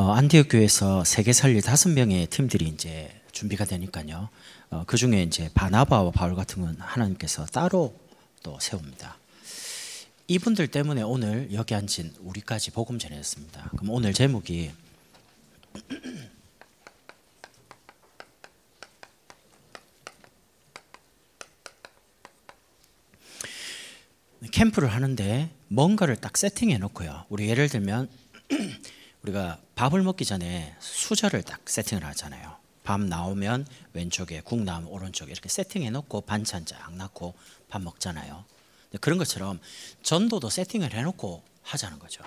안디옥 교회에서 세계 살릴 5명의 팀들이 이제 준비가 되니까요. 그 중에 이제 바나바와 바울 같은 건 하나님께서 따로 또 세웁니다. 이분들 때문에 오늘 여기 앉은 우리까지 복음 전했습니다. 그럼 오늘 제목이 캠프를 하는데 뭔가를 딱 세팅해 놓고요. 우리 예를 들면 우리가 밥을 먹기 전에 수저를 딱 세팅을 하잖아요. 밥 나오면 왼쪽에, 국 나오면 오른쪽에 이렇게 세팅해 놓고 반찬 쫙 넣고 밥 먹잖아요. 그런 것처럼 전도도 세팅을 해놓고 하자는 거죠.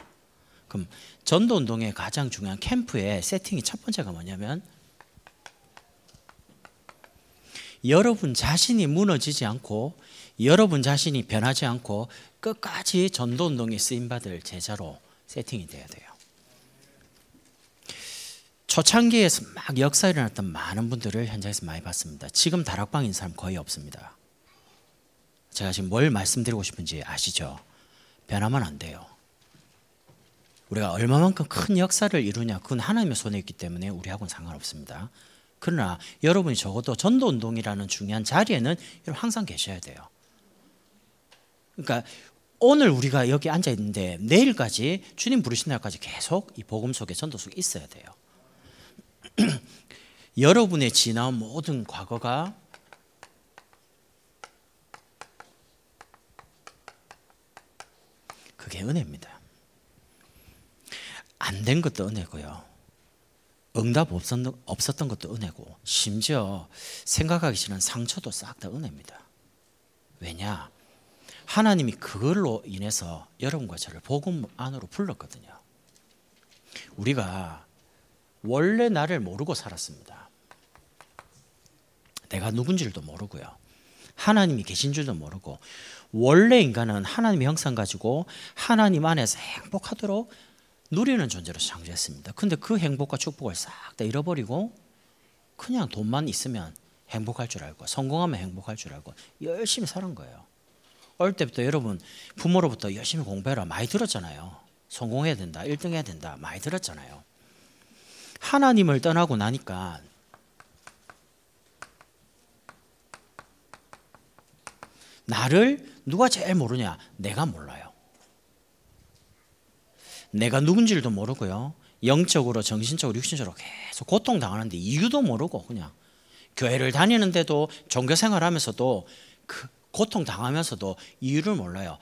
그럼 전도 운동의 가장 중요한 캠프의 세팅이 첫 번째가 뭐냐면 여러분 자신이 무너지지 않고 여러분 자신이 변하지 않고 끝까지 전도 운동에 쓰임받을 제자로 세팅이 돼야 돼요. 초창기에서 막 역사 일어났던 많은 분들을 현장에서 많이 봤습니다. 지금 다락방인 사람 거의 없습니다. 제가 지금 뭘 말씀드리고 싶은지 아시죠? 변하면 안 돼요. 우리가 얼마만큼 큰 역사를 이루냐 그건 하나님의 손에 있기 때문에 우리하고는 상관없습니다. 그러나 여러분이 적어도 전도운동이라는 중요한 자리에는 항상 계셔야 돼요. 그러니까 오늘 우리가 여기 앉아 있는데 내일까지 주님 부르신 날까지 계속 이 복음 속에 전도 속에 있어야 돼요. 여러분의 지나온 모든 과거가 그게 은혜입니다. 안 된 것도 은혜고요. 응답 없었던 것도 은혜고 심지어 생각하기 싫은 상처도 싹 다 은혜입니다. 왜냐? 하나님이 그걸로 인해서 여러분과 저를 복음 안으로 불렀거든요. 우리가 원래 나를 모르고 살았습니다. 내가 누군지도 모르고요. 하나님이 계신 줄도 모르고 원래 인간은 하나님의 형상 가지고 하나님 안에서 행복하도록 누리는 존재로 창조했습니다. 근데 그 행복과 축복을 싹 다 잃어버리고 그냥 돈만 있으면 행복할 줄 알고 성공하면 행복할 줄 알고 열심히 사는 거예요. 어릴 때부터 여러분 부모로부터 열심히 공부해라 많이 들었잖아요. 성공해야 된다, 1등 해야 된다 많이 들었잖아요. 하나님을 떠나고 나니까 나를 누가 제일 모르냐? 내가 몰라요. 내가 누군지도 모르고요. 영적으로, 정신적으로, 육신적으로 계속 고통당하는데 이유도 모르고 그냥 교회를 다니는데도 종교생활하면서도 그 고통당하면서도 이유를 몰라요.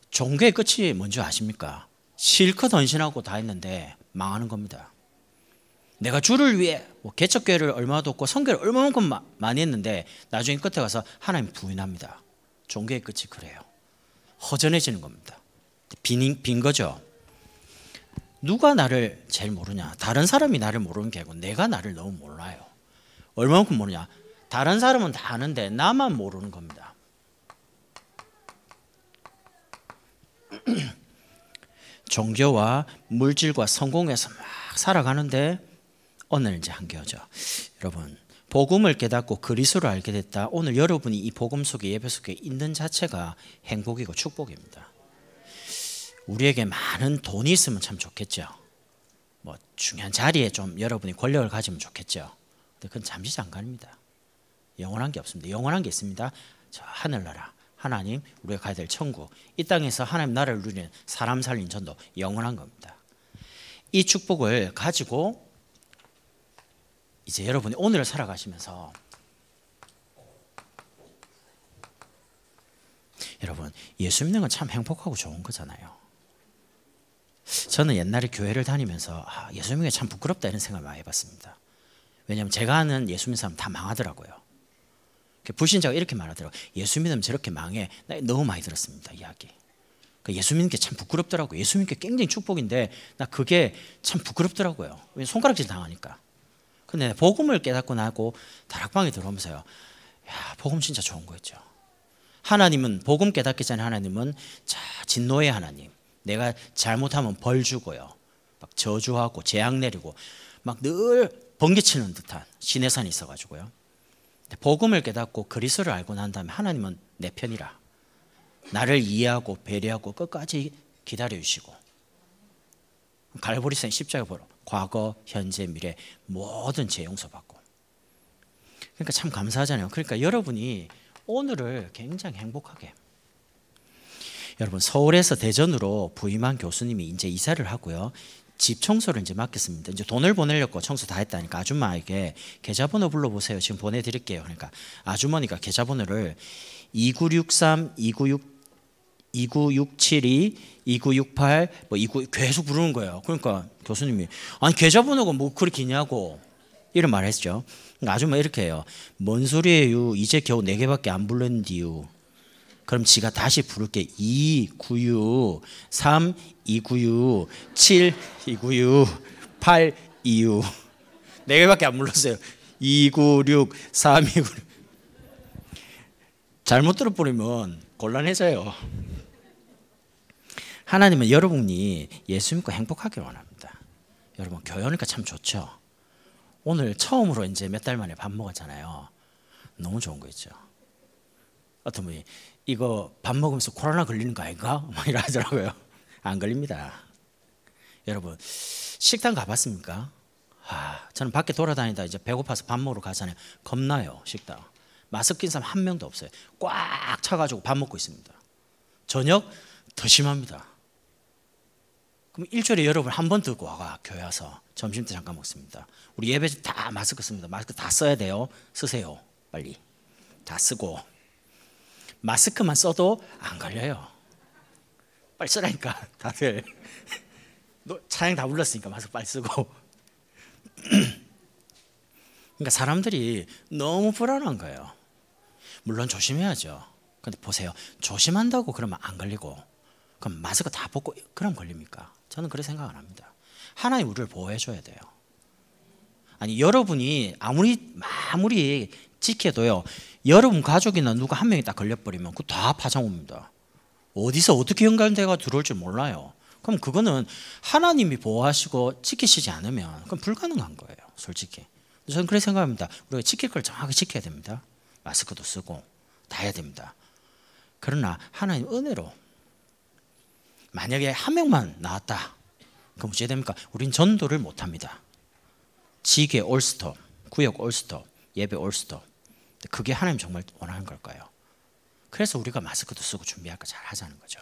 종교의 끝이 뭔지 아십니까? 실컷 헌신하고 다 했는데 망하는 겁니다. 내가 주를 위해 개척교회를 얼마나 돕고 선교를 얼마만큼 많이 했는데 나중에 끝에 가서 하나님 부인합니다. 종교의 끝이 그래요. 허전해지는 겁니다. 빈 거죠. 누가 나를 제일 모르냐? 다른 사람이 나를 모르는 게 아니고 내가 나를 너무 몰라요. 얼마만큼 모르냐? 다른 사람은 다 아는데 나만 모르는 겁니다. 종교와 물질과 성공에서 막 살아가는데 오늘 이제 한겨죠. 여러분 복음을 깨닫고 그리스도를 알게 됐다. 오늘 여러분이 이 복음 속에 예배 속에 있는 자체가 행복이고 축복입니다. 우리에게 많은 돈이 있으면 참 좋겠죠. 뭐 중요한 자리에 좀 여러분이 권력을 가지면 좋겠죠. 근데 그건 잠시 잠깐입니다. 영원한 게 없습니다. 영원한 게 있습니다. 저 하늘나라 하나님 우리가 가야 될 천국 이 땅에서 하나님 나라를 누리는 사람 살린 전도 영원한 겁니다. 이 축복을 가지고 이제 여러분이 오늘을 살아가시면서 여러분 예수 믿는 건 참 행복하고 좋은 거잖아요. 저는 옛날에 교회를 다니면서 예수 믿는 게 참 부끄럽다 이런 생각을 많이 해봤습니다. 왜냐하면 제가 아는 예수 믿는 사람 다 망하더라고요. 불신자가 이렇게 말하더라고요. 예수 믿으면 저렇게 망해. 나 너무 많이 들었습니다. 이야기. 예수 믿는 게 참 부끄럽더라고요. 예수 믿는 게 굉장히 축복인데 나 그게 참 부끄럽더라고요. 왜냐면 손가락질 당하니까. 근데 복음을 깨닫고 나고 다락방에 들어오면서요. 야, 복음 진짜 좋은 거였죠. 하나님은 복음 깨닫기 전에 하나님은 진노의 하나님. 내가 잘못하면 벌 주고요. 막 저주하고 재앙 내리고 막 늘 번개치는 듯한 시내산이 있어가지고요. 복음을 깨닫고 그리스도를 알고 난 다음에 하나님은 내 편이라. 나를 이해하고 배려하고 끝까지 기다려 주시고 갈보리산 십자가 보러 과거, 현재, 미래 모든 죄 용서받고. 그러니까 참 감사하잖아요. 그러니까 여러분이 오늘을 굉장히 행복하게. 여러분 서울에서 대전으로 부임한 교수님이 이제 이사를 하고요. 집 청소를 이제 맡겼습니다. 이제 돈을 보내려고 청소 다 했다니까 아줌마에게 계좌번호 불러보세요. 지금 보내드릴게요. 그러니까 아주머니가 계좌번호를 2963, 2967이 2968, 뭐 29 계속 부르는 거예요. 그러니까 교수님이 아니 계좌번호가 뭐 그렇게 기냐고 이런 말을 했죠. 그러니까 아줌마 이렇게 해요. 뭔 소리예요? 이제 겨우 4개밖에 안 불렀는데요. 그럼 지가 다시 부를게. 296, 3, 296, 7, 296, 8, 26. 4개밖에 안 불렀어요. 296, 3, 296. 잘못 들어버리면 곤란해져요. 하나님은 여러분이 예수 믿고 행복하길 원합니다. 여러분 교회 오니까 참 좋죠. 오늘 처음으로 이제 몇 달 만에 밥 먹었잖아요. 너무 좋은 거 있죠. 어떤 분이 이거 밥 먹으면서 코로나 걸리는 거 아닌가? 막 이러더라고요. 안 걸립니다. 여러분 식당 가봤습니까? 저는 밖에 돌아다니다 이제 배고파서 밥 먹으러 가잖아요. 겁나요 식당. 마스크 낀 사람 한 명도 없어요. 꽉 차가지고 밥 먹고 있습니다. 저녁 더 심합니다. 그럼 일주일에 여러분 한 번 들고 와가 교회 와서 점심 때 잠깐 먹습니다. 우리 예배 다 마스크 씁니다. 마스크 다 써야 돼요. 쓰세요. 빨리 다 쓰고 마스크만 써도 안 걸려요. 빨리 쓰라니까 다들. 찬양 다 불렀으니까 마스크 빨리 쓰고. 그러니까 사람들이 너무 불안한 거예요. 물론 조심해야죠. 근데 보세요. 조심한다고 그러면 안 걸리고 그럼 마스크 다 벗고 그럼 걸립니까? 저는 그렇게 생각 안 합니다. 하나님 우리를 보호해 줘야 돼요. 아니 여러분이 아무리 지켜도요. 여러분 가족이나 누가 한 명이 딱 걸려버리면 그거 다 파장 옵니다. 어디서 어떻게 연관돼가 들어올 줄 몰라요. 그럼 그거는 하나님이 보호하시고 지키시지 않으면 그건 불가능한 거예요. 솔직히. 저는 그렇게 생각합니다. 우리가 지킬 걸 정확히 지켜야 됩니다. 마스크도 쓰고 다 해야 됩니다. 그러나 하나님 은혜로 만약에 한 명만 나왔다. 그럼 어찌 됩니까? 우린 전도를 못합니다. 지계 올스톱, 구역 올스톱, 예배 올스톱. 그게 하나님 정말 원하는 걸까요? 그래서 우리가 마스크도 쓰고 준비할 거 잘 하자는 거죠.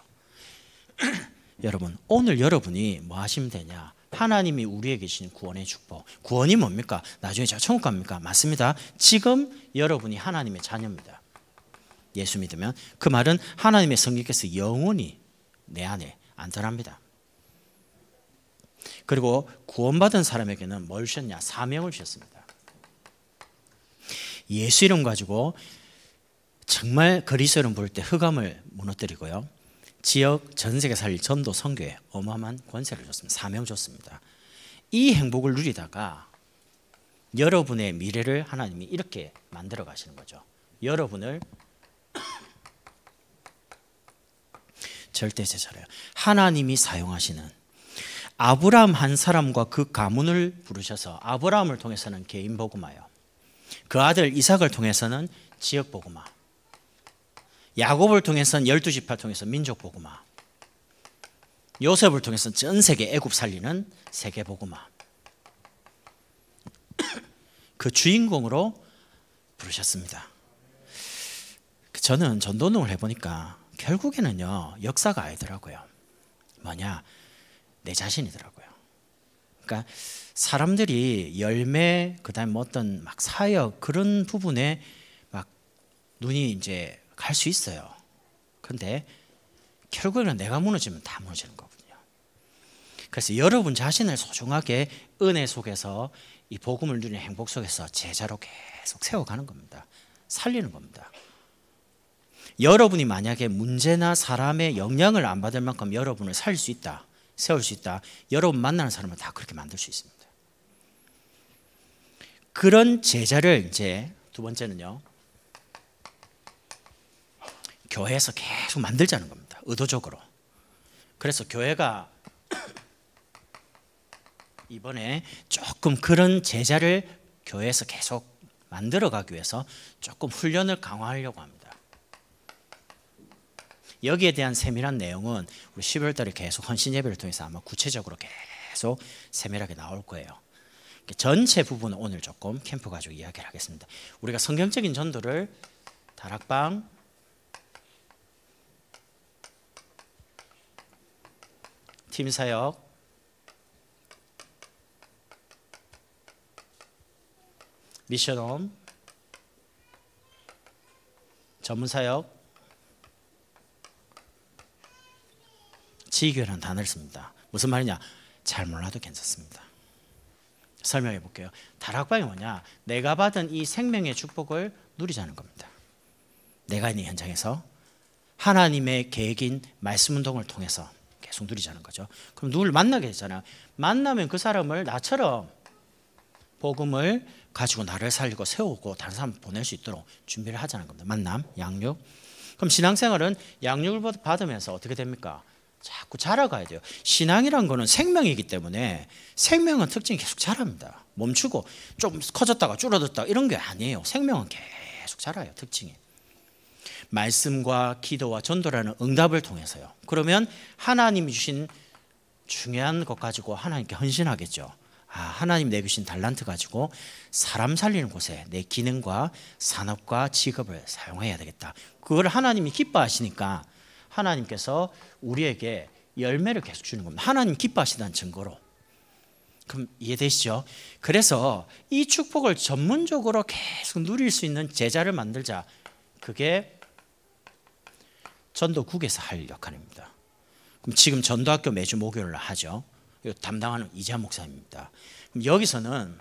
여러분 오늘 여러분이 뭐 하시면 되냐? 하나님이 우리에게 주신 구원의 축복. 구원이 뭡니까? 나중에 제가 천국 갑니까? 맞습니다. 지금 여러분이 하나님의 자녀입니다. 예수 믿으면 그 말은 하나님의 성령께서 영원히 내 안에 안전합니다. 그리고 구원받은 사람에게는 뭘 주셨냐? 사명을 주셨습니다. 예수 이름 가지고 정말 그리스도 이름 부를 때 흑암을 무너뜨리고요. 지역 전 세계 살릴 전도 선교에 어마어마한 권세를 줬습니다. 사명 줬습니다. 이 행복을 누리다가 여러분의 미래를 하나님이 이렇게 만들어 가시는 거죠. 여러분을 절대 제자래요. 하나님이 사용하시는 아브라함 한 사람과 그 가문을 부르셔서 아브라함을 통해서는 개인 복음화요. 그 아들 이삭을 통해서는 지역 복음화. 야곱을 통해서는 12지파를 통해서 민족 복음화. 요셉을 통해서 전 세계 애굽 살리는 세계 복음화. 그 주인공으로 부르셨습니다. 저는 전도운동을 해보니까 결국에는요 역사가 아니더라고요. 뭐냐? 내 자신이더라고요. 그러니까 사람들이 열매 그다음에 뭐 어떤 막 사역 그런 부분에 막 눈이 이제 갈 수 있어요. 근데 결국에는 내가 무너지면 다 무너지는 거거든요. 그래서 여러분 자신을 소중하게 은혜 속에서 이 복음을 누리는 행복 속에서 제자로 계속 세워가는 겁니다. 살리는 겁니다. 여러분이 만약에 문제나 사람의 영향을 안 받을 만큼 여러분을 살릴 수 있다, 세울 수 있다, 여러분 만나는 사람을 다 그렇게 만들 수 있습니다. 그런 제자를 이제 두 번째는요, 교회에서 계속 만들자는 겁니다. 의도적으로. 그래서 교회가 이번에 조금 그런 제자를 교회에서 계속 만들어가기 위해서 조금 훈련을 강화하려고 합니다. 여기에 대한 세밀한 내용은 우리 12월 달에 계속 헌신 예배를 통해서 아마 구체적으로 계속 계속 세밀하게 나올 거예요. 전체 부분은 오늘 조금 캠프 가지고 이야기를 하겠습니다. 우리가 성경적인 전도를 다락방, 팀사역, 미션홈, 전문사역, 지교라는 단어를 씁니다. 무슨 말이냐? 잘 몰라도 괜찮습니다. 설명해 볼게요. 다락방이 뭐냐? 내가 받은 이 생명의 축복을 누리자는 겁니다. 내가 있는 현장에서 하나님의 계획인 말씀 운동을 통해서 계속 누리자는 거죠. 그럼 누굴 만나게 되잖아요. 만나면 그 사람을 나처럼 복음을 가지고 나를 살리고 세우고 다른 사람 보낼 수 있도록 준비를 하자는 겁니다. 만남, 양육. 그럼 신앙생활은 양육을 받으면서 어떻게 됩니까? 자꾸 자라가야 돼요. 신앙이란 거는 생명이기 때문에 생명은 특징이 계속 자랍니다. 멈추고 좀 커졌다가 줄어들다가 이런 게 아니에요. 생명은 계속 자라요. 특징이. 말씀과 기도와 전도라는 응답을 통해서요. 그러면 하나님이 주신 중요한 것 가지고 하나님께 헌신하겠죠. 하나님 내주신 달란트 가지고 사람 살리는 곳에 내 기능과 산업과 직업을 사용해야 되겠다. 그걸 하나님이 기뻐하시니까 하나님께서 우리에게 열매를 계속 주는 겁니다. 하나님 기뻐하시다는 증거로. 그럼 이해되시죠? 그래서 이 축복을 전문적으로 계속 누릴 수 있는 제자를 만들자. 그게 전도국에서 할 역할입니다. 그럼 지금 전도학교 매주 목요일날 하죠. 담당하는 이재한 목사님입니다. 그럼 여기서는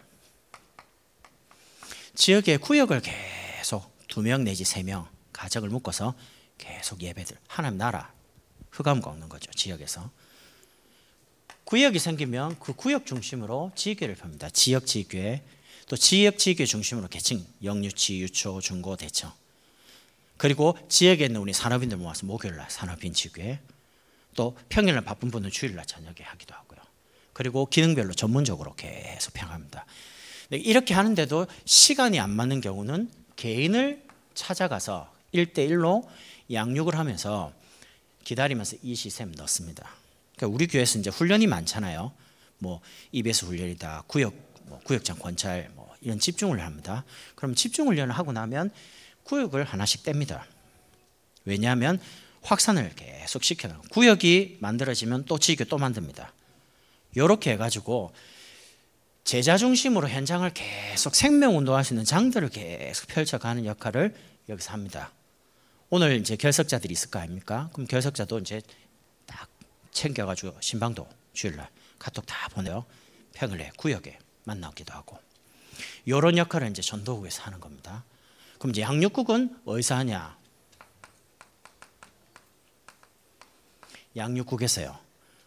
지역의 구역을 계속 2명 내지 3명 가정을 묶어서 계속 예배들, 하나님 나라 흑암 걷는 거죠. 지역에서 구역이 생기면 그 구역 중심으로 지교를 펴니다. 지역 지교회, 또 지역 지교회 중심으로 계층, 영유치, 유초, 중고, 대청. 그리고 지역에 있는 우리 산업인들 모아서 목요일날 산업인 지교회, 또 평일날 바쁜 분은 주일날 저녁에 하기도 하고요. 그리고 기능별로 전문적으로 계속 평합니다. 이렇게 하는데도 시간이 안 맞는 경우는 개인을 찾아가서 1대1로 양육을 하면서 기다리면서 이 시스템 넣습니다. 그러니까 우리 교회에서 이제 훈련이 많잖아요. 뭐 EBS 훈련이다, 구역장 권찰 이런 집중 훈련합니다. 그럼 집중 훈련을 하고 나면 구역을 하나씩 뗍니다. 왜냐하면 확산을 계속 시켜나가고 구역이 만들어지면 또 지교 또 만듭니다. 이렇게 해가지고 제자 중심으로 현장을 계속 생명운동할 수 있는 장들을 계속 펼쳐가는 역할을 여기서 합니다. 오늘 이제 결석자들이 있을 거 아닙니까? 그럼 결석자도 이제 딱 챙겨가지고 신방도 주일날 카톡 다 보내요. 평일에 구역에 만나기도 하고 이런 역할을 이제 전도국에서 하는 겁니다. 그럼 이제 양육국은 어디서 하냐? 양육국에서요.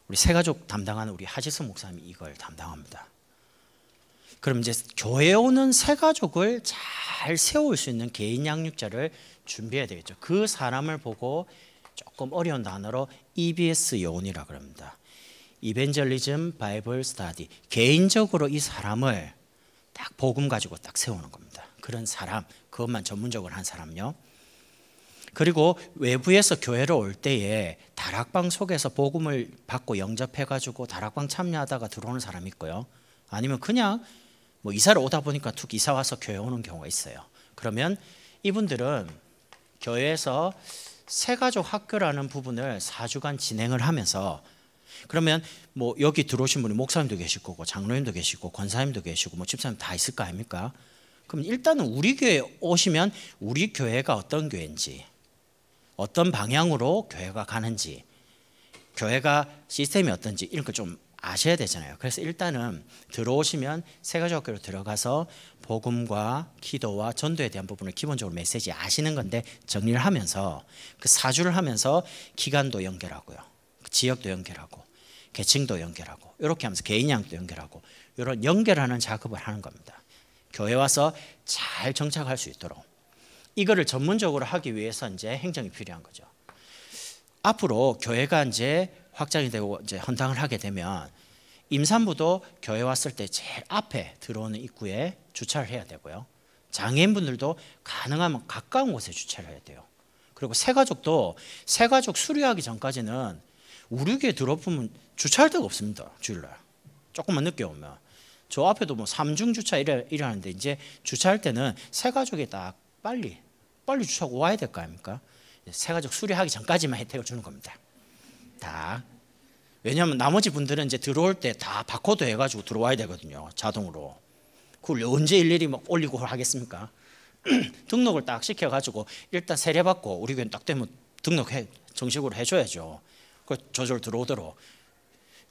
우리 새가족 담당하는 우리 하지성 목사님이 이걸 담당합니다. 그럼 이제 교회에 오는 새가족을 잘 세울 수 있는 개인 양육자를 준비해야 되겠죠. 그 사람을 보고 조금 어려운 단어로 EBS 요원이라고 그럽니다. 이벤젤리즘 바이블 스타디. 개인적으로 이 사람을 딱 복음 가지고 딱 세우는 겁니다. 그런 사람, 그것만 전문적으로 한 사람요. 그리고 외부에서 교회로 올 때에 다락방 속에서 복음을 받고 영접해가지고 다락방 참여하다가 들어오는 사람이 있고요. 아니면 그냥 뭐 이사를 오다 보니까 툭 이사 와서 교회 오는 경우가 있어요. 그러면 이분들은 교회에서 새가족 학교라는 부분을 4주간 진행을 하면서 그러면 뭐 여기 들어오신 분이 목사님도 계실 거고 장로님도 계시고 권사님도 계시고 뭐 집사님 다 있을 거 아닙니까? 그럼 일단은 우리 교회에 오시면 우리 교회가 어떤 교회인지 어떤 방향으로 교회가 가는지 교회가 시스템이 어떤지 이런 거 좀 아셔야 되잖아요. 그래서 일단은 들어오시면 새가족학교로 들어가서 복음과 기도와 전도에 대한 부분을 기본적으로 메시지 아시는 건데 정리를 하면서 그 4주를 하면서 기간도 연결하고요. 지역도 연결하고 계층도 연결하고 이렇게 하면서 개인 양도 연결하고 이런 연결하는 작업을 하는 겁니다. 교회 와서 잘 정착할 수 있도록 이거를 전문적으로 하기 위해서 이제 행정이 필요한 거죠. 앞으로 교회가 이제 확장이 되고 이제 헌당을 하게 되면 임산부도 교회 왔을 때 제일 앞에 들어오는 입구에 주차를 해야 되고요. 장애인분들도 가능하면 가까운 곳에 주차를 해야 돼요. 그리고 새가족도 새가족 수료하기 전까지는 우리 교회 들어오면 주차할 데가 없습니다. 주일날. 조금만 늦게 오면 저 앞에도 뭐 3중 주차 이러는데 이제 주차할 때는 새 가족이 딱 빨리 주차하고 와야 될 거 아닙니까? 새 가족 수리하기 전까지만 혜택을 주는 겁니다. 다. 왜냐하면 나머지 분들은 이제 들어올 때 다 바코드 해가지고 들어와야 되거든요. 자동으로. 그걸 언제 일일이 막 올리고 하겠습니까? 등록을 딱 시켜가지고 일단 세례받고 우리 교회는 딱 되면 등록해 정식으로 해줘야죠. 그 저절 들어오도록.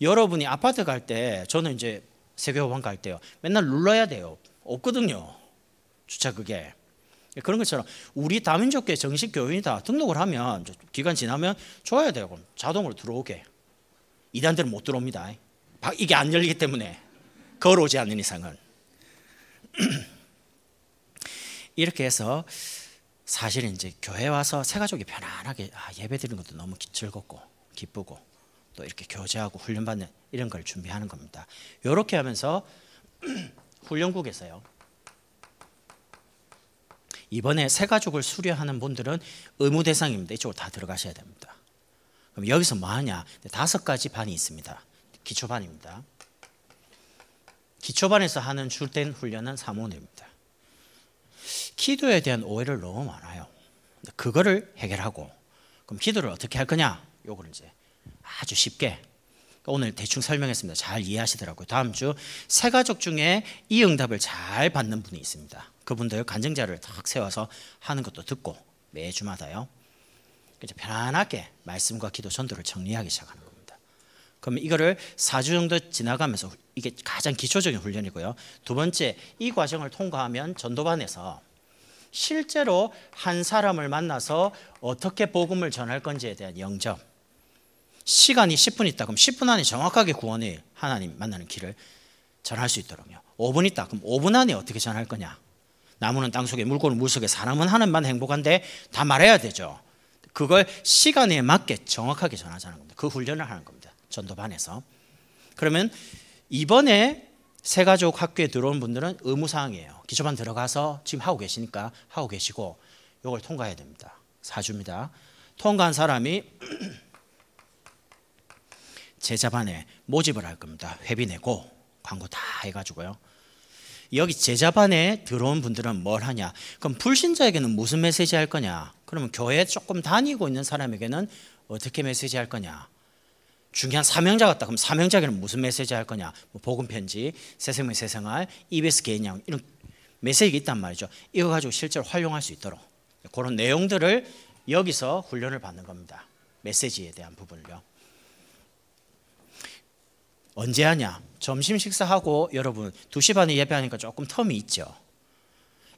여러분이 아파트 갈 때 저는 이제 세교반 갈 때요 맨날 눌러야 돼요. 없거든요. 주차 그게. 그런 것처럼 우리 다민족교회 정식 교인이다 등록을 하면 기간 지나면 줘야 돼요. 그럼 자동으로 들어오게. 이단들은 못 들어옵니다. 이게 안 열리기 때문에 걸어오지 않는 이상은. 이렇게 해서 사실은 이제 교회 와서 새 가족이 편안하게 예배 드리는 것도 너무 즐겁고 기쁘고 또 이렇게 교제하고 훈련받는 이런 걸 준비하는 겁니다. 이렇게 하면서 훈련국에서요 이번에 새 가족을 수료하는 분들은 의무 대상입니다. 이쪽으로 다 들어가셔야 됩니다. 그럼 여기서 뭐 하냐? 5가지 반이 있습니다. 기초반입니다. 기초반에서 하는 주된 훈련은 사모님입니다. 기도에 대한 오해를 너무 많아요. 그거를 해결하고 그럼 기도를 어떻게 할 거냐? 요거를 이제 아주 쉽게 오늘 대충 설명했습니다. 잘 이해하시더라고요. 다음 주 새 가족 중에 이 응답을 잘 받는 분이 있습니다. 그분들 간증자를 탁 세워서 하는 것도 듣고 매주마다요. 이제 편안하게 말씀과 기도 전도를 정리하기 시작하는 겁니다. 그러면 이거를 4주 정도 지나가면서 이게 가장 기초적인 훈련이고요. 두 번째, 이 과정을 통과하면 전도반에서 실제로 한 사람을 만나서 어떻게 복음을 전할 건지에 대한 영접. 시간이 10분 있다 그럼 10분 안에 정확하게 구원의 하나님 만나는 길을 전할 수 있도록요. 5분 있다 그럼 5분 안에 어떻게 전할 거냐. 나무는 땅속에 물고는 물속에 사람은 하늘만 행복한데 다 말해야 되죠. 그걸 시간에 맞게 정확하게 전하자는 겁니다. 그 훈련을 하는 겁니다. 전도반에서. 그러면 이번에 새가족 학교에 들어온 분들은 의무사항이에요. 기초반 들어가서 지금 하고 계시니까 하고 계시고 이걸 통과해야 됩니다. 4주입니다. 통과한 사람이 제자반에 모집을 할 겁니다. 회비 내고 광고 다 해가지고요. 여기 제자반에 들어온 분들은 뭘 하냐? 그럼 불신자에게는 무슨 메시지 할 거냐? 그러면 교회 조금 다니고 있는 사람에게는 어떻게 메시지 할 거냐? 중요한 사명자 같다. 그럼 사명자에게는 무슨 메시지 할 거냐? 뭐 복음 편지, 새생명 새생활, EBS 개인양 이런 메시지가 있단 말이죠. 이거 가지고 실제로 활용할 수 있도록 그런 내용들을 여기서 훈련을 받는 겁니다. 메시지에 대한 부분을요. 언제 하냐? 점심 식사하고 여러분 2시 반에 예배하니까 조금 텀이 있죠.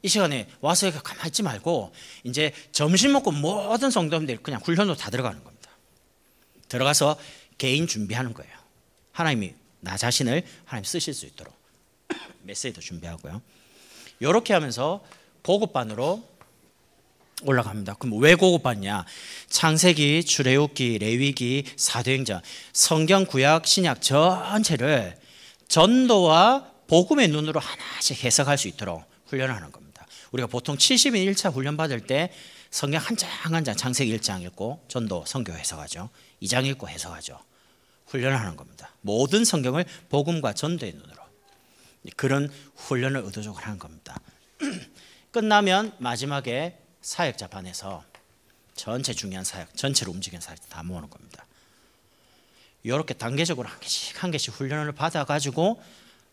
이 시간에 와서 가만히 있지 말고 이제 점심 먹고 모든 성도님들 그냥 훈련으로 다 들어가는 겁니다. 들어가서 개인 준비하는 거예요. 하나님이 나 자신을 하나님 쓰실 수 있도록 메시지도 준비하고요. 이렇게 하면서 고급반으로 올라갑니다. 그럼 왜 고급반이냐? 창세기, 출애굽기, 레위기, 사도행전, 성경 구약, 신약 전체를 전도와 복음의 눈으로 하나씩 해석할 수 있도록 훈련을 하는 겁니다. 우리가 보통 70인 1차 훈련 받을 때 성경 한 장 한 장 창세기 1장 읽고 전도 성교 해석하죠. 2장 읽고 해석하죠. 훈련을 하는 겁니다. 모든 성경을 복음과 전도의 눈으로 그런 훈련을 의도적으로 하는 겁니다. 끝나면 마지막에 사역자 반에서 전체 중요한 사역, 전체를 움직이는 사역 다 모으는 겁니다. 이렇게 단계적으로 한 개씩 훈련을 받아가지고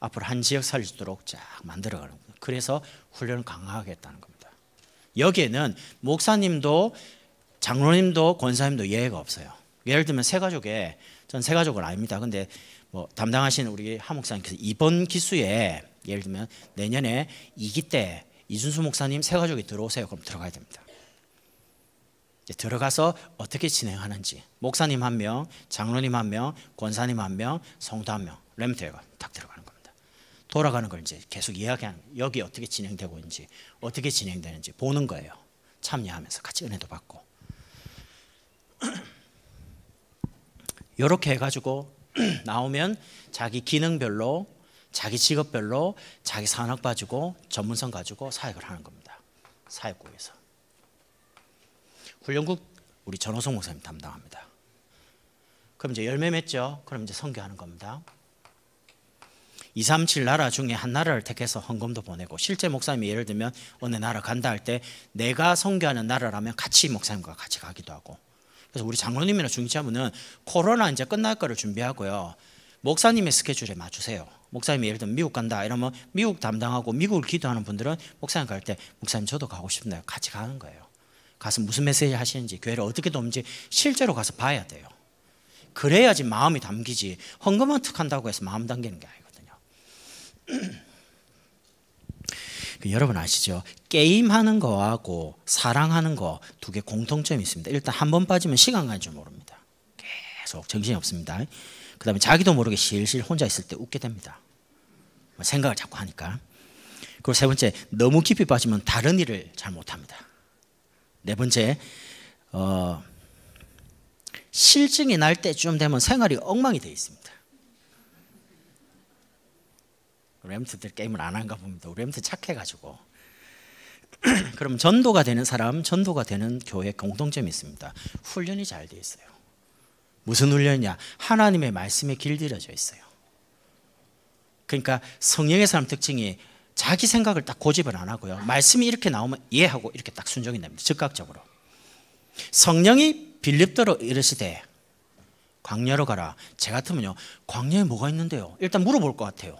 앞으로 한 지역 살릴 수 있도록 쫙 만들어가는 겁니다. 그래서 훈련을 강화하게 했다는 겁니다. 여기에는 목사님도 장로님도 권사님도 예외가 없어요. 예를 들면 새가족에 전 새가족은 아닙니다. 근데 뭐 담당하신 우리 하 목사님께서 이번 기수에 예를 들면 내년에 2기 때 이준수 목사님 새가족이 들어오세요. 그럼 들어가야 됩니다. 이제 들어가서 어떻게 진행하는지 목사님 1명, 장로님 1명, 권사님 1명, 성도 1명, 렘트가 딱 들어가는 겁니다. 돌아가는 걸 이제 계속 이야기하는 여기 어떻게 진행되고 있는지 어떻게 진행되는지 보는 거예요. 참여하면서 같이 은혜도 받고 이렇게 해가지고 나오면 자기 기능별로 자기 직업별로 자기 산업 가지고 전문성 가지고 사역을 하는 겁니다. 사역국에서. 훈련국 우리 전호성 목사님 담당합니다. 그럼 이제 열매 맺죠. 그럼 이제 선교하는 겁니다. 237 나라 중에 한 나라를 택해서 헌금도 보내고, 실제 목사님이 예를 들면 어느 나라 간다 할 때 내가 선교하는 나라라면 같이 목사님과 같이 가기도 하고. 그래서 우리 장로님이나 중직자분은 코로나 이제 끝날 거를 준비하고요, 목사님의 스케줄에 맞추세요. 목사님이 예를 들면 미국 간다 이러면 미국 담당하고 미국을 기도하는 분들은 목사님 갈 때 목사님 저도 가고 싶네요. 같이 가는 거예요. 가서 무슨 메시지 하시는지, 교회를 어떻게 돕는지 실제로 가서 봐야 돼요. 그래야지 마음이 담기지, 헌금만 툭 한다고 해서 마음 담기는 게 아니거든요. 여러분 아시죠? 게임하는 거하고 사랑하는 거 두 개 공통점이 있습니다. 일단 한 번 빠지면 시간 가는 줄 모릅니다. 계속 정신이 없습니다. 그 다음에 자기도 모르게 실실 혼자 있을 때 웃게 됩니다. 생각을 자꾸 하니까. 그리고 세 번째, 너무 깊이 빠지면 다른 일을 잘 못합니다. 네 번째, 실증이 날 때쯤 되면 생활이 엉망이 되어 있습니다. 렘트들 게임을 안 한가 봅니다. 우리 렘트 착해가지고. 그럼 전도가 되는 사람, 전도가 되는 교회 공통점이 있습니다. 훈련이 잘 되어 있어요. 무슨 훈련이냐? 하나님의 말씀에 길들여져 있어요. 그러니까 성령의 사람 특징이 자기 생각을 딱 고집을 안 하고요, 말씀이 이렇게 나오면 이해하고 이렇게 딱 순종이 됩니다. 즉각적으로. 성령이 빌립더로 이르시되 광야로 가라. 제 같으면요, 광야에 뭐가 있는데요? 일단 물어볼 것 같아요.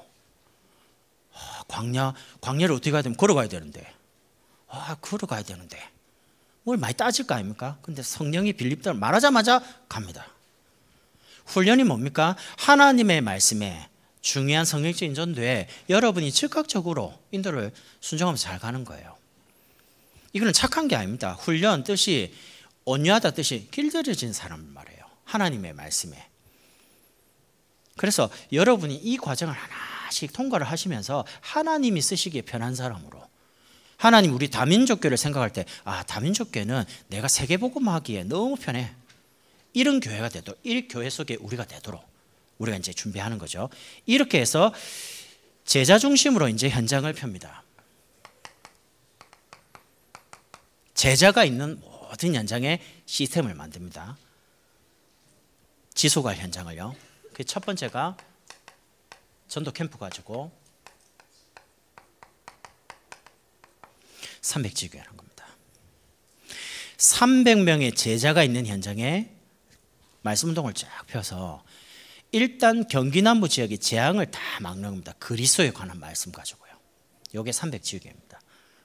광야를 어떻게 가야 되면 걸어가야 되는데, 걸어가야 되는데 뭘 많이 따질 거 아닙니까? 근데 성령이 빌립더를 말하자마자 갑니다. 훈련이 뭡니까? 하나님의 말씀에 중요한 성령적인 전도에 여러분이 즉각적으로 인도를 순종하면서 잘 가는 거예요. 이거는 착한 게 아닙니다. 훈련 뜻이 온유하다 뜻이 길들여진 사람을 말해요. 하나님의 말씀에. 그래서 여러분이 이 과정을 하나씩 통과를 하시면서 하나님이 쓰시기에 편한 사람으로, 하나님 우리 다민족교를 생각할 때 다민족교는 내가 세계복음하기에 너무 편해, 이런 교회가 되도록, 이 교회 속에 우리가 되도록 우리가 이제 준비하는 거죠. 이렇게 해서 제자 중심으로 이제 현장을 펴니다. 제자가 있는 모든 현장에 시스템을 만듭니다. 지소갈 현장을요. 그 첫 번째가 전도 캠프 가지고 300지교회라는 겁니다. 300명의 제자가 있는 현장에 말씀운동을 쫙 펴서 일단 경기 남부 지역의 재앙을 다 막는 겁니다. 그리스도에 관한 말씀 가지고요. 이게 300지교회입니다.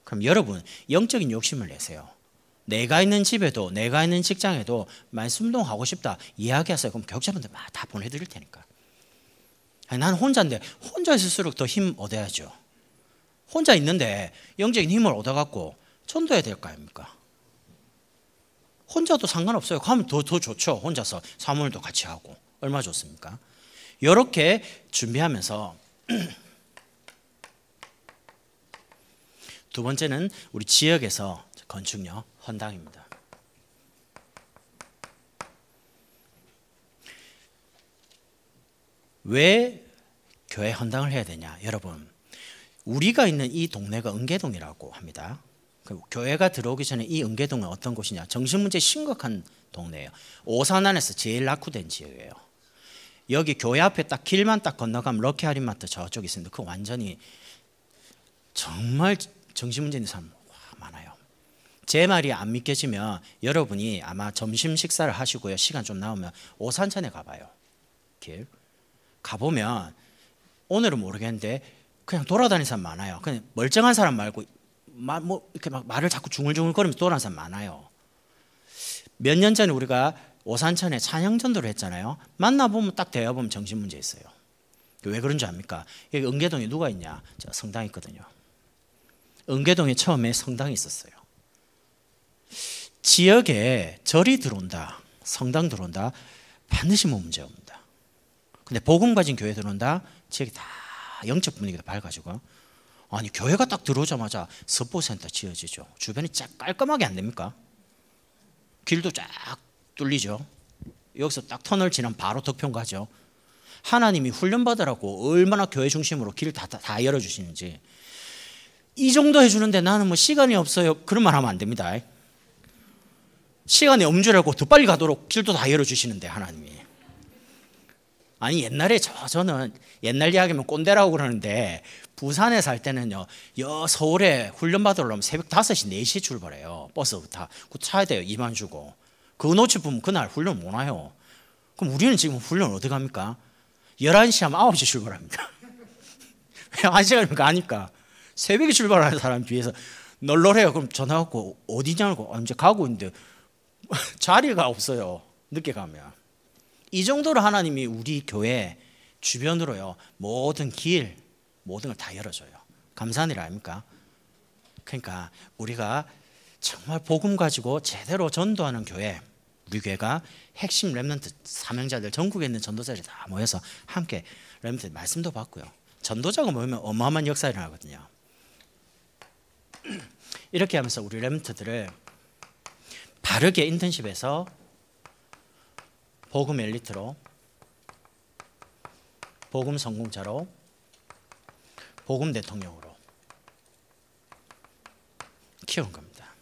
그럼 여러분 영적인 욕심을 내세요. 내가 있는 집에도 내가 있는 직장에도 말씀운동 하고 싶다 이야기하세요. 그럼 교육자분들 다 보내드릴 테니까. 난 혼자인데, 혼자 있을수록 더 힘 얻어야죠. 혼자 있는데 영적인 힘을 얻어갖고 전도해야 될 거 아닙니까? 혼자도 상관없어요. 가면 더 좋죠. 혼자서 사무엘도 같이 하고 얼마나 좋습니까? 이렇게 준비하면서 두 번째는 우리 지역에서 건축요, 헌당입니다. 왜 교회 헌당을 해야 되냐? 여러분, 우리가 있는 이 동네가 은계동이라고 합니다. 교회가 들어오기 전에 이 은계동은 어떤 곳이냐? 정신문제 심각한 동네예요. 오산 안에서 제일 낙후된 지역이에요. 여기 교회 앞에 딱 길만 딱 건너가면 럭키 할인마트 저쪽에 있습니다. 그 완전히 정말 정신문제 있는 사람 많아요. 제 말이 안 믿겨지면 여러분이 아마 점심 식사를 하시고요, 시간 좀 나오면 오산천에 가봐요. 길 가보면 오늘은 모르겠는데 그냥 돌아다니는 사람 많아요. 그냥 멀쩡한 사람 말고 이렇게 막 말을 자꾸 중얼중얼거리면서 돌아다니는 사람 많아요. 몇 년 전에 우리가 오산천에 찬양전도를 했잖아요. 만나보면 딱 대화보면 정신문제 있어요. 왜 그런 줄 압니까? 여기 은계동에 누가 있냐? 저 성당 있거든요. 은계동에 처음에 성당이 있었어요. 지역에 절이 들어온다, 성당 들어온다, 반드시 뭐 문제 없습니다. 근데 복음 가진 교회 들어온다, 지역이 다 영적 분위기가 밝아지고, 아니 교회가 딱 들어오자마자 섭보센터 지어지죠. 주변이 쫙 깔끔하게 안 됩니까? 길도 쫙 뚫리죠. 여기서 딱 터널 지나면 바로 덕평 가죠. 하나님이 훈련받으라고 얼마나 교회 중심으로 길 다 열어주시는지. 이 정도 해주는데 나는 뭐 시간이 없어요, 그런 말 하면 안 됩니다. 시간이 없는 줄 알고 더 빨리 가도록 길도 다 열어주시는데 하나님이. 아니 옛날에 저는 옛날 이야기면 꼰대라고 그러는데 부산에 살 때는요, 서울에 훈련 받으러 오면 새벽 5시 4시에 출발해요. 버스부터 그 차야 돼요. 2만 주고. 그거 놓치 보면 그날 훈련 못 와요. 그럼 우리는 지금 훈련 어디 갑니까? 11시 하면 9시 출발합니다. 왜 1시간이면 가니까. 새벽에 출발하는 사람 비해서 널널해요. 그럼 전화 받고 어디냐고 이제 가고 있는데 자리가 없어요. 늦게 가면. 이 정도로 하나님이 우리 교회 주변으로요, 모든 길, 모든 걸 다 열어줘요. 감사한 일 아닙니까? 그러니까 우리가 정말 복음 가지고 제대로 전도하는 교회, 우리 교회가 핵심 렘넌트 사명자들, 전국에 있는 전도자들이 다 모여서 함께 렘넌트 말씀도 받고요, 전도자가 모이면 어마어마한 역사가 일어나거든요. 이렇게 하면서 우리 렘넌트들을 바르게 인턴십에서 복음 엘리트로, 복음 성공자로, 복음 대통령으로 키우는 겁니다.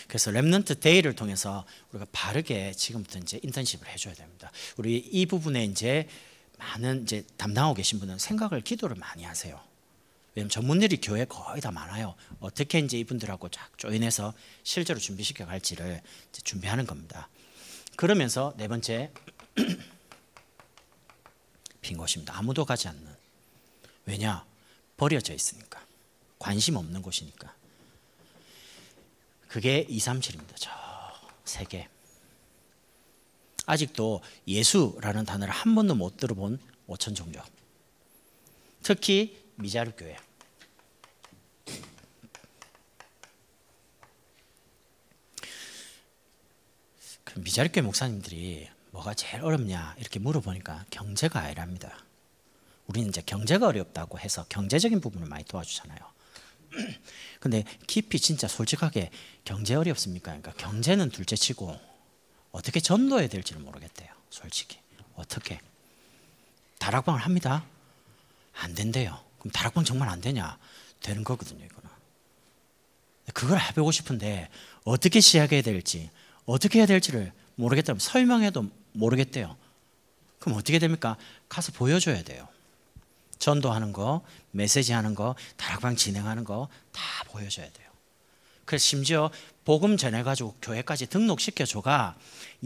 그래서 렘넌트 데이를 통해서 우리가 바르게 지금부터 이제 인턴십을 해줘야 됩니다. 우리 이 부분에 이제 많은 이제 담당하고 계신 분은 생각을, 기도를 많이 하세요. 왜냐면 전문일이 교회에 거의 다 많아요. 어떻게 이제 이분들하고 쫙 조인해서 실제로 준비시켜 갈지를 이제 준비하는 겁니다. 그러면서 네 번째, 빈 곳입니다. 아무도 가지 않는. 왜냐? 버려져 있으니까. 관심 없는 곳이니까. 그게 237입니다. 저 세 개. 아직도 예수라는 단어를 한 번도 못 들어본 5천 종족. 특히 미자립 교회. 그 미자립 교회 목사님들이 뭐가 제일 어렵냐 이렇게 물어보니까 경제가 아니랍니다. 우리는 이제 경제가 어렵다고 해서 경제적인 부분을 많이 도와주잖아요. 근데 깊이 진짜 솔직하게 경제 어렵습니까? 그러니까 경제는 둘째치고 어떻게 전도해야 될지를 모르겠대요. 솔직히 어떻게 다락방을 합니다. 안 된대요. 그럼 다락방 정말 안 되냐? 되는 거거든요. 이거는 그걸 해보고 싶은데 어떻게 시작해야 될지, 어떻게 해야 될지를 모르겠다면 설명해도 모르겠대요. 그럼 어떻게 됩니까? 가서 보여줘야 돼요. 전도하는 거, 메시지 하는 거, 다락방 진행하는 거 다 보여줘야 돼요. 그래서 심지어 복음 전해가지고 교회까지 등록시켜줘가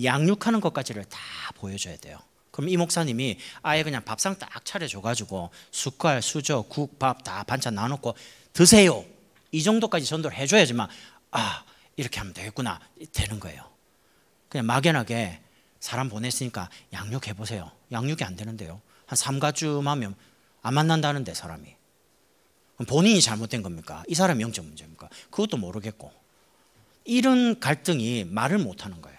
양육하는 것까지를 다 보여줘야 돼요. 그럼 이 목사님이 아예 그냥 밥상 딱 차려줘가지고 숟갈, 수저, 국, 밥 다 반찬 나눠놓고 드세요, 이 정도까지 전도를 해줘야지만 이렇게 하면 되겠구나 되는 거예요. 그냥 막연하게 사람 보냈으니까 양육해보세요. 양육이 안 되는데요. 한 3가쯤 하면 안 만난다는데 사람이. 그럼 본인이 잘못된 겁니까? 이 사람이 영적 문제입니까? 그것도 모르겠고. 이런 갈등이 말을 못하는 거예요.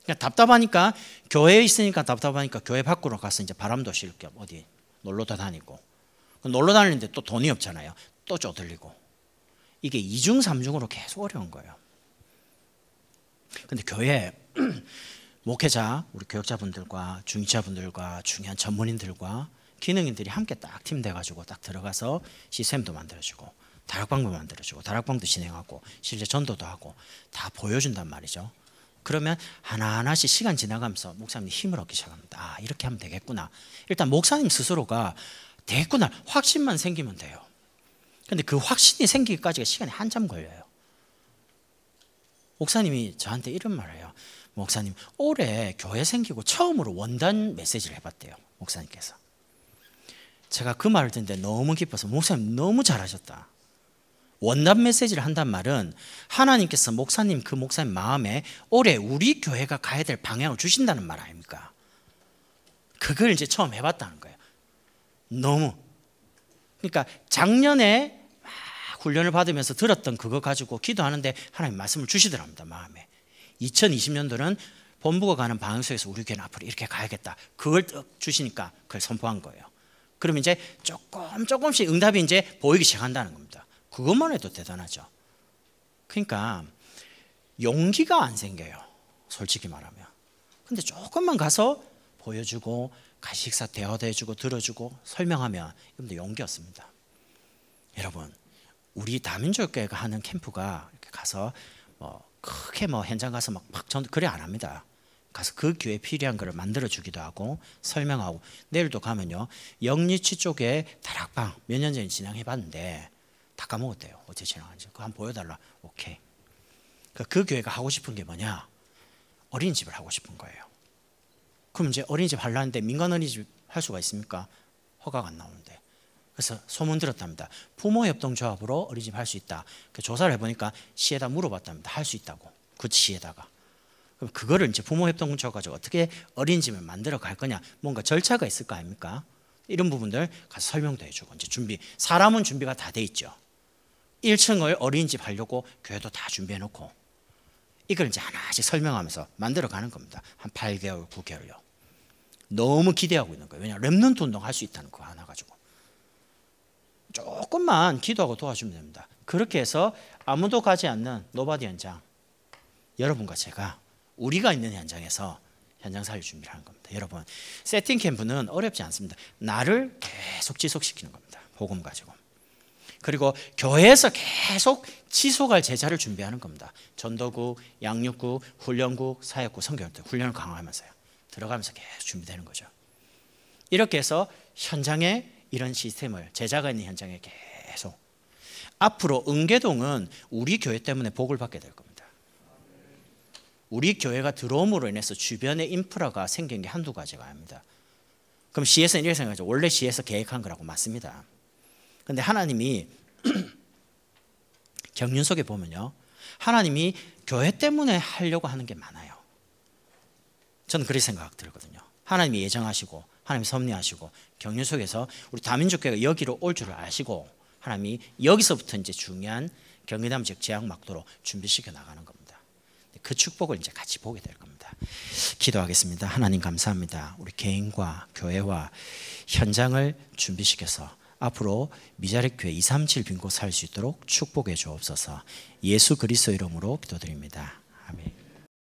그냥 답답하니까, 교회에 있으니까 답답하니까 교회 밖으로 가서 이제 바람도 쉴 겸 어디 놀러도 다니고, 놀러 다니는데 또 돈이 없잖아요. 또 쪼들리고. 이게 2중 3중으로 계속 어려운 거예요. 근데 교회 목회자, 우리 교역자분들과 중직자분들과 중요한 전문인들과 기능인들이 함께 딱 팀 돼가지고 딱 들어가서 시스템도 만들어주고 다락방도 만들어주고 다락방도 진행하고 실제 전도도 하고 다 보여준단 말이죠. 그러면 하나하나씩 시간 지나가면서 목사님이 힘을 얻기 시작합니다. 이렇게 하면 되겠구나. 일단 목사님 스스로가 되겠구나 확신만 생기면 돼요. 근데 그 확신이 생기기까지가 시간이 한참 걸려요. 목사님이 저한테 이런 말을 해요. 목사님, 올해 교회 생기고 처음으로 원단 메시지를 해봤대요. 목사님께서. 제가 그 말을 듣는데 너무 기뻐서, 목사님 너무 잘하셨다. 원단 메시지를 한단 말은 하나님께서 목사님, 그 목사님 마음에 올해 우리 교회가 가야 될 방향을 주신다는 말 아닙니까? 그걸 이제 처음 해봤다는 거예요. 너무. 그러니까 작년에 막 훈련을 받으면서 들었던 그거 가지고 기도하는데 하나님 말씀을 주시더랍니다. 마음에. 2020년도는 본부가 가는 방향 속에서 우리 교회는 앞으로 이렇게 가야겠다. 그걸 주시니까 그걸 선포한 거예요. 그럼 이제 조금씩 응답이 이제 보이기 시작한다는 겁니다. 그것만 해도 대단하죠. 그러니까 용기가 안 생겨요. 솔직히 말하면. 근데 조금만 가서 보여주고 가식사 대화도 해주고 들어주고 설명하면 이건 용기 없습니다. 여러분, 우리 다민족교회가 하는 캠프가 이렇게 가서 크게 현장 가서 막 그래 안 합니다. 가서 그 교회에 필요한 것을 만들어 주기도 하고 설명하고, 내일도 가면요 영리치 쪽에 다락방 몇 년 전에 진행해 봤는데 다 까먹었대요. 어떻게 진행하는지. 그거 한번 보여달라. 오케이. 그 교회가 하고 싶은 게 뭐냐, 어린이집을 하고 싶은 거예요. 그럼 이제 어린이집 하려는데 민간 어린이집 할 수가 있습니까? 허가가 안 나오는데. 그래서 소문 들었답니다. 부모협동조합으로 어린이집 할 수 있다. 조사를 해보니까 시에다 물어봤답니다. 할 수 있다고. 그 시에다가. 그럼 그거를 이제 부모협동조합 가지고 어떻게 어린이집을 만들어 갈 거냐, 뭔가 절차가 있을 거 아닙니까? 이런 부분들 가서 설명도 해주고, 이제 준비, 사람은 준비가 다 돼 있죠. 1층을 어린이집 하려고 교회도 다 준비해 놓고, 이걸 이제 하나씩 설명하면서 만들어 가는 겁니다. 한 8개월, 9개월요. 너무 기대하고 있는 거예요. 왜냐하면 렘넌트 운동 할 수 있다는 거 하나 가지고. 조금만 기도하고 도와주면 됩니다. 그렇게 해서 아무도 가지 않는 노바디 현장, 여러분과 제가 우리가 있는 현장에서 현장 살릴 준비를 하는 겁니다. 여러분, 세팅 캠프는 어렵지 않습니다. 나를 계속 지속시키는 겁니다. 복음 가지고. 그리고 교회에서 계속 지속할 제자를 준비하는 겁니다. 전도국, 양육국, 훈련국, 사역국, 선교할 때 훈련을 강화하면서요. 들어가면서 계속 준비되는 거죠. 이렇게 해서 현장에 이런 시스템을, 제자가 있는 현장에 계속, 앞으로 은계동은 우리 교회 때문에 복을 받게 될 겁니다. 우리 교회가 들어옴으로 인해서 주변에 인프라가 생긴 게 한두 가지가 아닙니다. 그럼 시에서는 이렇게 생각하죠. 원래 시에서 계획한 거라고. 맞습니다. 그런데 하나님이 경륜 속에 보면요, 하나님이 교회 때문에 하려고 하는 게 많아요. 저는 그렇게 생각 들거든요. 하나님이 예정하시고 하나님이 섭리하시고 경륜 속에서 우리 다민족교회가 여기로 올 줄을 아시고, 하나님이 여기서부터 이제 중요한 경기남지역 제약 막도로 준비시켜 나가는 겁니다. 그 축복을 이제 같이 보게 될 겁니다. 기도하겠습니다. 하나님 감사합니다. 우리 개인과 교회와 현장을 준비시켜서 앞으로 미자립 교회 237 빈곳 살 수 있도록 축복해 주옵소서. 예수 그리스도 이름으로 기도드립니다. 아멘.